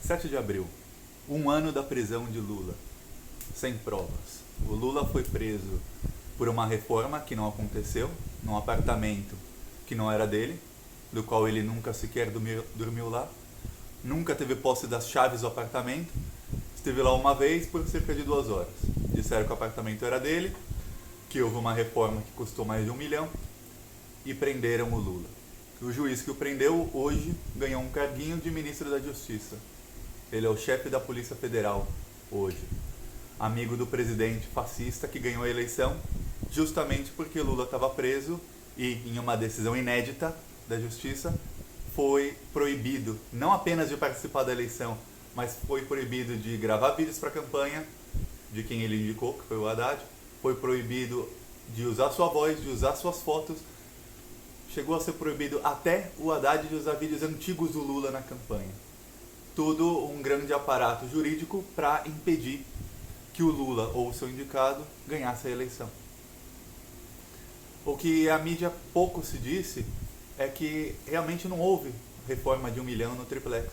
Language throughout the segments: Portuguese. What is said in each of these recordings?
7 de abril, um ano da prisão de Lula, sem provas. O Lula foi preso por uma reforma que não aconteceu, num apartamento que não era dele, do qual ele nunca sequer dormiu lá, nunca teve posse das chaves do apartamento, esteve lá uma vez por cerca de 2 horas. Disseram que o apartamento era dele, que houve uma reforma que custou mais de 1 milhão e prenderam o Lula. O juiz que o prendeu hoje ganhou um carguinho de ministro da Justiça. Ele é o chefe da Polícia Federal hoje. Amigo do presidente fascista que ganhou a eleição justamente porque Lula estava preso e, em uma decisão inédita da Justiça, foi proibido não apenas de participar da eleição, mas foi proibido de gravar vídeos para a campanha de quem ele indicou, que foi o Haddad, foi proibido de usar sua voz, de usar suas fotos, chegou a ser proibido até o Haddad de usar vídeos antigos do Lula na campanha. Tudo um grande aparato jurídico para impedir que o Lula ou o seu indicado ganhasse a eleição. O que a mídia pouco se disse é que realmente não houve reforma de 1 milhão no triplex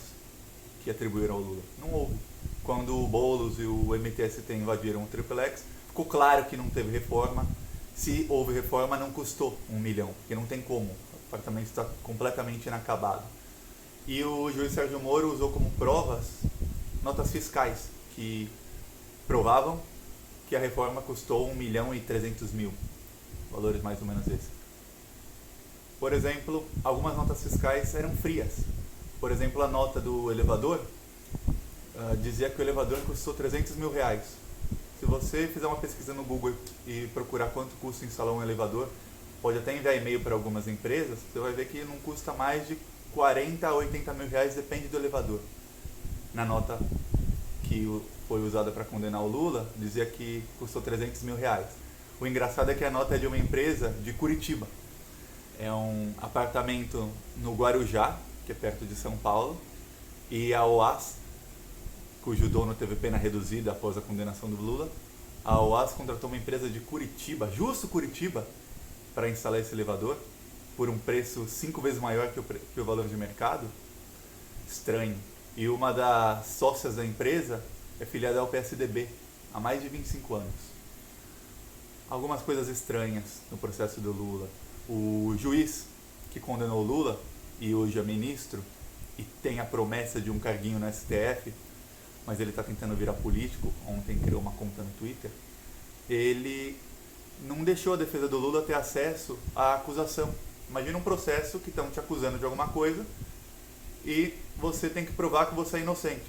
que atribuíram ao Lula. Não houve. Quando o Boulos e o MTST invadiram o triplex, ficou claro que não teve reforma. Se houve reforma, não custou 1 milhão, porque não tem como. O apartamento está completamente inacabado. E o juiz Sérgio Moro usou como provas notas fiscais que provavam que a reforma custou 1 milhão e 300 mil. Valores mais ou menos esses. Por exemplo, algumas notas fiscais eram frias. Por exemplo, a nota do elevador dizia que o elevador custou 300 mil reais. Se você fizer uma pesquisa no Google e procurar quanto custa instalar um elevador, pode até enviar e-mail para algumas empresas, você vai ver que não custa mais de 40 a 80 mil reais, depende do elevador. Na nota que foi usada para condenar o Lula, dizia que custou 300 mil reais. O engraçado é que a nota é de uma empresa de Curitiba. É um apartamento no Guarujá, que é perto de São Paulo, e a OAS, cujo dono teve pena reduzida após a condenação do Lula, a OAS contratou uma empresa de Curitiba, justo Curitiba, para instalar esse elevador, por um preço 5 vezes maior que o valor de mercado. Estranho. E uma das sócias da empresa é filiada ao PSDB, há mais de 25 anos. Algumas coisas estranhas no processo do Lula. O juiz que condenou o Lula, e hoje é ministro, e tem a promessa de um carguinho no STF, mas ele está tentando virar político, ontem criou uma conta no Twitter, ele não deixou a defesa do Lula ter acesso à acusação. Imagina um processo que estão te acusando de alguma coisa e você tem que provar que você é inocente.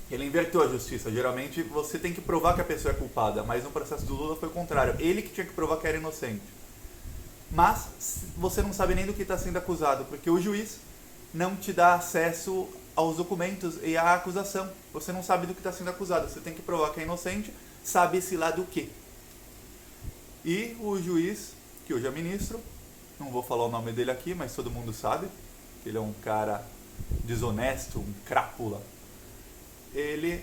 Ele inverteu a justiça. Geralmente você tem que provar que a pessoa é culpada, mas no processo do Lula foi o contrário. Ele que tinha que provar que era inocente. Mas você não sabe nem do que está sendo acusado, porque o juiz não te dá acesso aos documentos e à acusação. Você não sabe do que está sendo acusado. Você tem que provar que é inocente, sabe-se lá do que. E o juiz, que hoje é ministro, não vou falar o nome dele aqui, mas todo mundo sabe, que ele é um cara desonesto, um crápula. Ele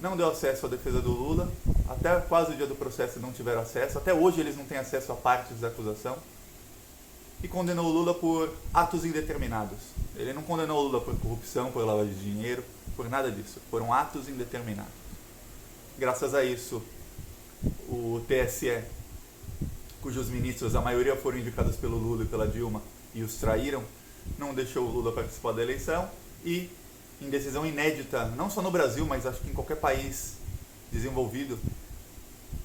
não deu acesso à defesa do Lula, até quase o dia do processo não tiveram acesso, até hoje eles não têm acesso a partes da acusação, e condenou o Lula por atos indeterminados. Ele não condenou o Lula por corrupção, por lavagem de dinheiro, por nada disso, foram atos indeterminados. Graças a isso, o TSE, cujos ministros, a maioria foram indicados pelo Lula e pela Dilma, e os traíram, não deixou o Lula participar da eleição, e em decisão inédita, não só no Brasil, mas acho que em qualquer país desenvolvido,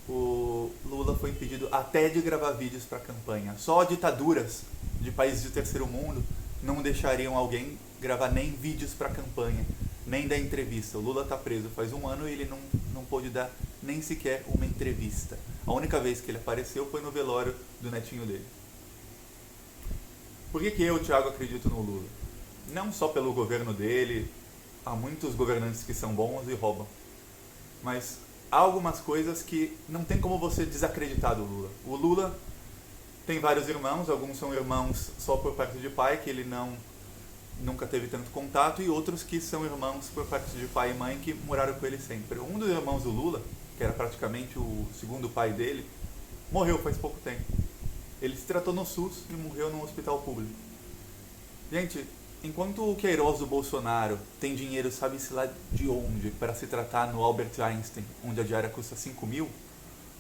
o Lula foi impedido até de gravar vídeos para a campanha. Só ditaduras de países de terceiro mundo não deixariam alguém gravar nem vídeos para a campanha, nem dar entrevista. O Lula está preso faz 1 ano e ele não pôde dar nem sequer uma entrevista. A única vez que ele apareceu foi no velório do netinho dele. Por que eu, Thiago, acredito no Lula? Não só pelo governo dele, há muitos governantes que são bons e roubam, mas há algumas coisas que não tem como você desacreditar do Lula. O Lula tem vários irmãos, alguns são irmãos só por parte de pai, que ele nunca teve tanto contato, e outros que são irmãos por parte de pai e mãe que moraram com ele sempre. Um dos irmãos do Lula, que era praticamente o segundo pai dele, morreu faz pouco tempo. Ele se tratou no SUS e morreu num hospital público. Gente, enquanto o Queiroz do Bolsonaro tem dinheiro, sabe-se lá de onde, para se tratar no Albert Einstein, onde a diária custa 5 mil,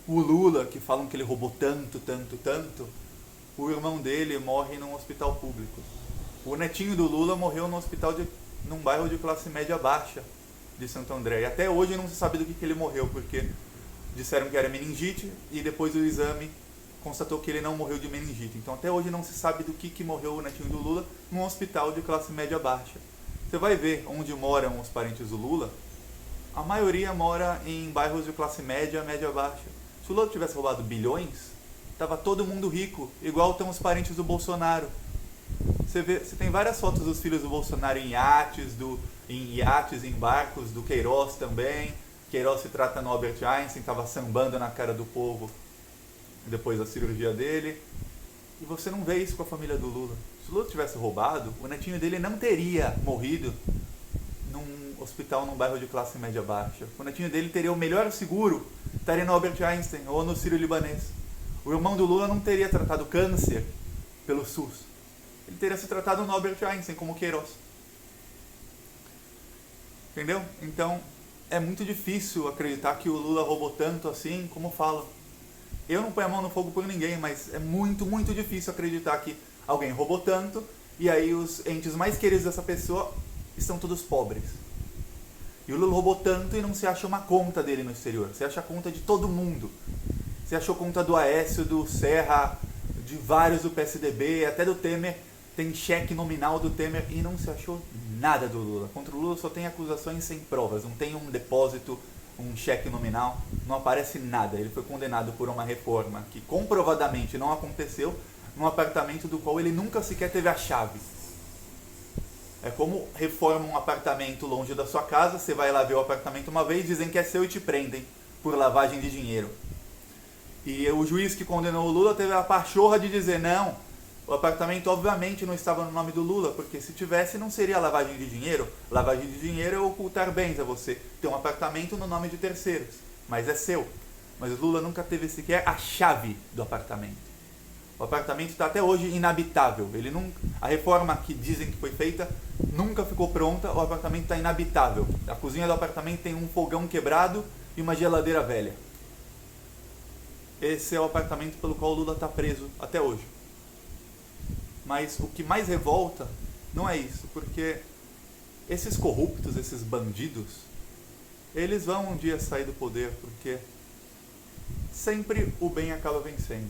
o Lula, que falam que ele roubou tanto, tanto, tanto, o irmão dele morre num hospital público. O netinho do Lula morreu num bairro de classe média baixa de Santo André. E até hoje não se sabe do que ele morreu, porque disseram que era meningite e depois o exame constatou que ele não morreu de meningite. Então até hoje não se sabe do que morreu o netinho do Lula num hospital de classe média baixa. Você vai ver onde moram os parentes do Lula, a maioria mora em bairros de classe média, média baixa. Se o Lula tivesse roubado bilhões, tava todo mundo rico, igual estão os parentes do Bolsonaro. Você tem várias fotos dos filhos do Bolsonaro em iates, em barcos, do Queiroz também. Queiroz se trata no Albert Einstein, estava sambando na cara do povo depois da cirurgia dele. E você não vê isso com a família do Lula. Se o Lula tivesse roubado, o netinho dele não teria morrido num hospital num bairro de classe média baixa. O netinho dele teria o melhor seguro, estaria no Albert Einstein ou no Sírio-Libanês. O irmão do Lula não teria tratado câncer pelo SUS. Ele teria se tratado no Albert Einstein, como Queiroz. Entendeu? Então, é muito difícil acreditar que o Lula roubou tanto assim, como falam. Eu não ponho a mão no fogo por ninguém, mas é muito, muito difícil acreditar que alguém roubou tanto e aí os entes mais queridos dessa pessoa estão todos pobres. E o Lula roubou tanto e não se acha uma conta dele no exterior. Você acha a conta de todo mundo. Você achou conta do Aécio, do Serra, de vários do PSDB, até do Temer. Tem cheque nominal do Temer e não se achou nada do Lula. Contra o Lula só tem acusações sem provas. Não tem um depósito, um cheque nominal. Não aparece nada. Ele foi condenado por uma reforma que comprovadamente não aconteceu num apartamento do qual ele nunca sequer teve a chave. É como reforma um apartamento longe da sua casa. Você vai lá ver o apartamento uma vez, dizem que é seu e te prendem por lavagem de dinheiro. E o juiz que condenou o Lula teve a pachorra de dizer não. O apartamento obviamente não estava no nome do Lula, porque se tivesse não seria lavagem de dinheiro. Lavagem de dinheiro é ocultar bens, é você ter um apartamento no nome de terceiros, mas é seu. Mas o Lula nunca teve sequer a chave do apartamento. O apartamento está até hoje inabitável. A reforma que dizem que foi feita nunca ficou pronta, o apartamento está inabitável. A cozinha do apartamento tem um fogão quebrado e uma geladeira velha. Esse é o apartamento pelo qual o Lula está preso até hoje. Mas o que mais revolta não é isso, porque esses corruptos, esses bandidos, eles vão um dia sair do poder, porque sempre o bem acaba vencendo.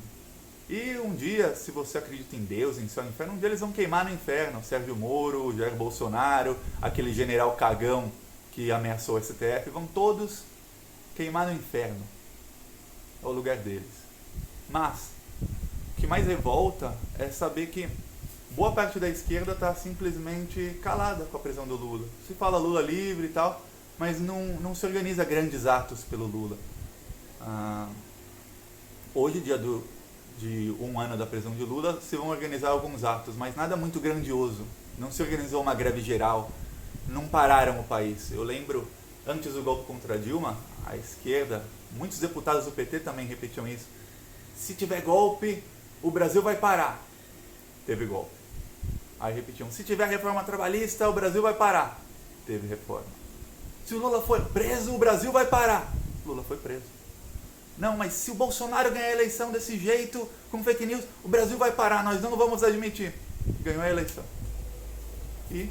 E um dia, se você acredita em Deus, em céu e inferno, um dia eles vão queimar no inferno. Sérgio Moro, Jair Bolsonaro, aquele general cagão que ameaçou o STF, vão todos queimar no inferno. É o lugar deles. Mas o que mais revolta é saber que boa parte da esquerda está simplesmente calada com a prisão do Lula. Se fala Lula livre e tal, mas não se organiza grandes atos pelo Lula. Hoje, dia de 1 ano da prisão de Lula, se vão organizar alguns atos, mas nada muito grandioso. Não se organizou uma greve geral, não pararam o país. Eu lembro, antes do golpe contra Dilma, a esquerda, muitos deputados do PT também repetiam isso. Se tiver golpe, o Brasil vai parar. Teve golpe. Aí repetiam, se tiver reforma trabalhista, o Brasil vai parar. Teve reforma. Se o Lula for preso, o Brasil vai parar. Lula foi preso. Não, mas se o Bolsonaro ganhar a eleição desse jeito, com fake news, o Brasil vai parar, nós não vamos admitir. Ganhou a eleição. E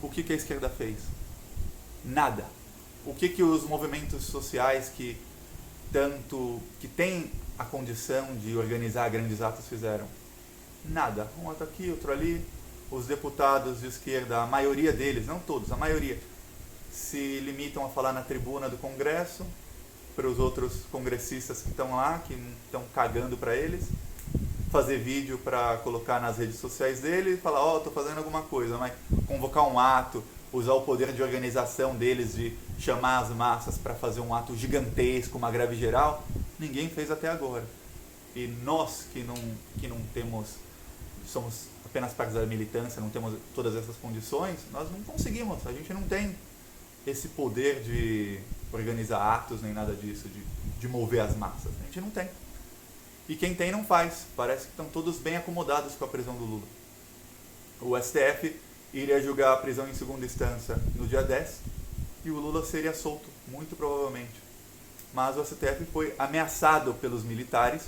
o que a esquerda fez? Nada. O que os movimentos sociais que têm a condição de organizar grandes atos fizeram? Nada. Um ato aqui, outro ali. Os deputados de esquerda, a maioria deles, não todos, a maioria, se limitam a falar na tribuna do Congresso, para os outros congressistas que estão lá, que estão cagando para eles, fazer vídeo para colocar nas redes sociais dele e falar, estou fazendo alguma coisa, mas convocar um ato, usar o poder de organização deles de chamar as massas para fazer um ato gigantesco, uma greve geral, ninguém fez até agora. E nós que não temos, somos apenas parte da militância, não temos todas essas condições, nós não conseguimos, a gente não tem esse poder de organizar atos nem nada disso, de mover as massas. A gente não tem. E quem tem não faz. Parece que estão todos bem acomodados com a prisão do Lula. O STF iria julgar a prisão em segunda instância no dia 10 e o Lula seria solto, muito provavelmente. Mas o STF foi ameaçado pelos militares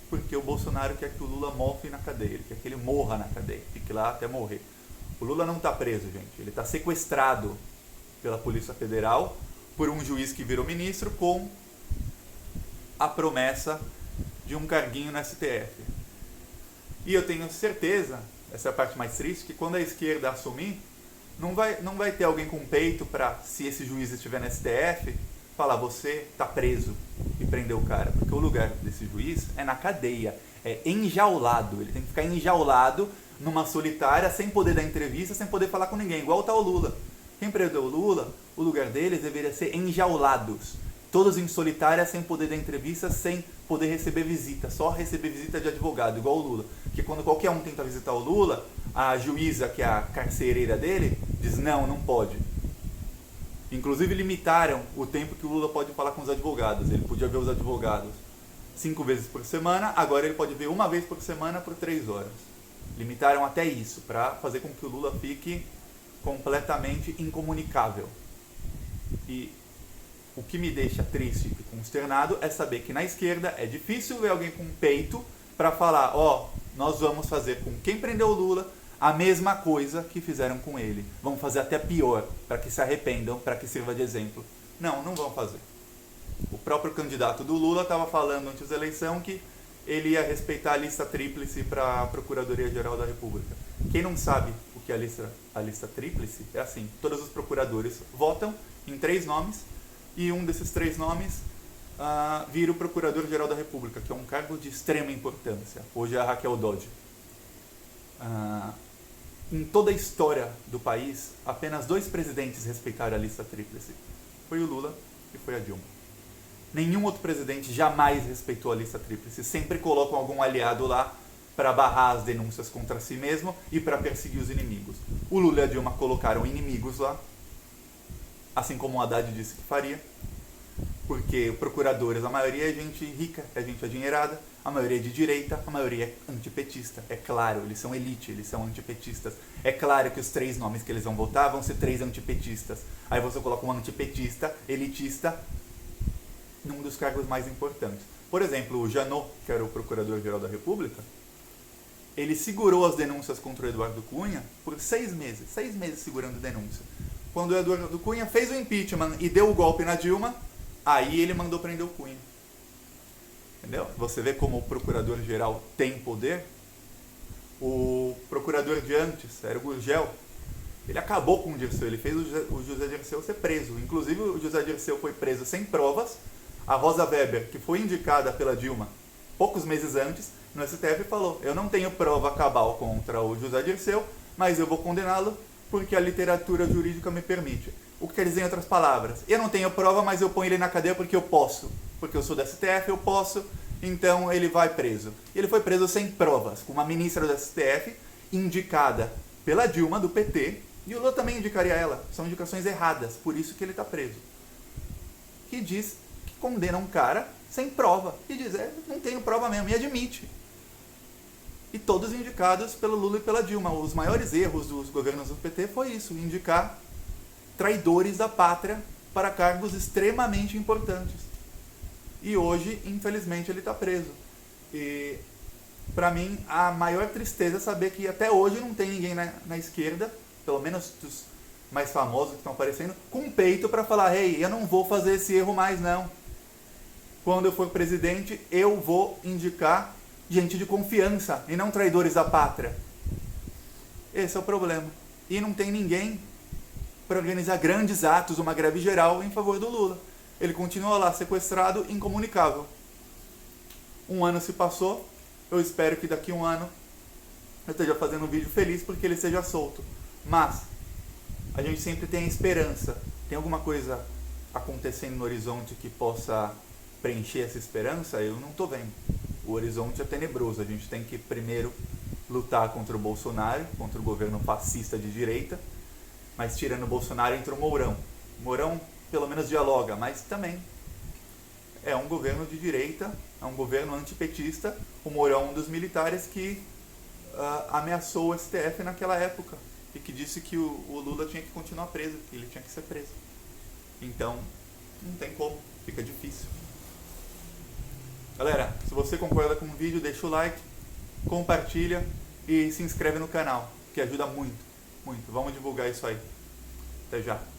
porque o Bolsonaro quer que o Lula morre na cadeia, ele quer que ele morra na cadeia, fique lá até morrer. O Lula não está preso, gente, ele está sequestrado pela Polícia Federal por um juiz que virou ministro com a promessa de um carguinho no STF. E eu tenho certeza, essa é a parte mais triste, que quando a esquerda assumir, não vai ter alguém com peito para, se esse juiz estiver no STF, falar, você está preso e prender o cara. Porque o lugar desse juiz é na cadeia, é enjaulado. Ele tem que ficar enjaulado numa solitária, sem poder dar entrevista, sem poder falar com ninguém, igual está o Lula. Quem prendeu o Lula, o lugar deles deveria ser enjaulados. Todos em solitária, sem poder dar entrevista, sem poder receber visita, só receber visita de advogado, igual o Lula. Porque quando qualquer um tenta visitar o Lula, a juíza, que é a carcereira dele, diz não pode. Inclusive limitaram o tempo que o Lula pode falar com os advogados. Ele podia ver os advogados 5 vezes por semana, agora ele pode ver uma vez por semana por 3 horas. Limitaram até isso, para fazer com que o Lula fique completamente incomunicável. E o que me deixa triste e consternado é saber que na esquerda é difícil ver alguém com peito para falar, nós vamos fazer com quem prendeu o Lula a mesma coisa que fizeram com ele. Vamos fazer até pior, para que se arrependam, para que sirva de exemplo. Não vão fazer. O próprio candidato do Lula estava falando antes da eleição que ele ia respeitar a lista tríplice para a Procuradoria-Geral da República. Quem não sabe o que é a lista tríplice, é assim, todos os procuradores votam em 3 nomes, e um desses 3 nomes vira o Procurador-Geral da República, que é um cargo de extrema importância. Hoje é a Raquel Dodge. Em toda a história do país, apenas 2 presidentes respeitaram a lista tríplice. Foi o Lula e foi a Dilma. Nenhum outro presidente jamais respeitou a lista tríplice. Sempre colocam algum aliado lá para barrar as denúncias contra si mesmo e para perseguir os inimigos. O Lula e a Dilma colocaram inimigos lá, assim como o Haddad disse que faria, porque procuradores, a maioria é gente rica, é gente adinheirada, a maioria é de direita, a maioria é antipetista. É claro, eles são elite, eles são antipetistas. É claro que os 3 nomes que eles vão votar vão ser 3 antipetistas. Aí você coloca um antipetista, elitista, num dos cargos mais importantes. Por exemplo, o Janot, que era o Procurador-Geral da República, ele segurou as denúncias contra o Eduardo Cunha por 6 meses. 6 meses segurando denúncia. Quando o Eduardo Cunha fez o impeachment e deu o golpe na Dilma, aí ele mandou prender o Cunha. Entendeu? Você vê como o Procurador-Geral tem poder. O procurador de antes, era o Gurgel, ele acabou com o Dirceu, ele fez o José Dirceu ser preso. Inclusive o José Dirceu foi preso sem provas. A Rosa Weber, que foi indicada pela Dilma poucos meses antes, no STF falou, eu não tenho prova cabal contra o José Dirceu, mas eu vou condená-lo porque a literatura jurídica me permite. O que quer dizer em outras palavras? Eu não tenho prova, mas eu ponho ele na cadeia porque eu posso. Porque eu sou do STF, eu posso, então ele vai preso. E ele foi preso sem provas, com uma ministra do STF indicada pela Dilma, do PT, e o Lula também indicaria ela. São indicações erradas, por isso que ele está preso. Que diz que condena um cara sem prova. E diz, não tenho prova mesmo, e admite. E todos indicados pelo Lula e pela Dilma. Os maiores erros dos governos do PT foi isso, indicar traidores da pátria para cargos extremamente importantes. E hoje, infelizmente, ele está preso. E, para mim, a maior tristeza é saber que até hoje não tem ninguém na esquerda, pelo menos dos mais famosos que estão aparecendo, com peito para falar, eu não vou fazer esse erro mais não. Quando eu for presidente, eu vou indicar gente de confiança e não traidores da pátria. Esse é o problema. E não tem ninguém para organizar grandes atos, uma greve geral em favor do Lula. Ele continua lá sequestrado, incomunicável. 1 ano se passou, eu espero que daqui a 1 ano eu esteja fazendo um vídeo feliz porque ele seja solto. Mas a gente sempre tem a esperança. Tem alguma coisa acontecendo no horizonte que possa preencher essa esperança? Eu não estou vendo. O horizonte é tenebroso. A gente tem que primeiro lutar contra o Bolsonaro, contra o governo fascista de direita. Mas tirando o Bolsonaro entra o Mourão. O Mourão pelo menos dialoga, mas também é um governo de direita, é um governo antipetista. O Mourão é um dos militares que ameaçou o STF naquela época. e que disse que o Lula tinha que continuar preso, que ele tinha que ser preso. Então, não tem como, fica difícil. Galera, se você concorda com o vídeo, deixa o like, compartilha e se inscreve no canal, que ajuda muito, muito. Vamos divulgar isso aí. Até já.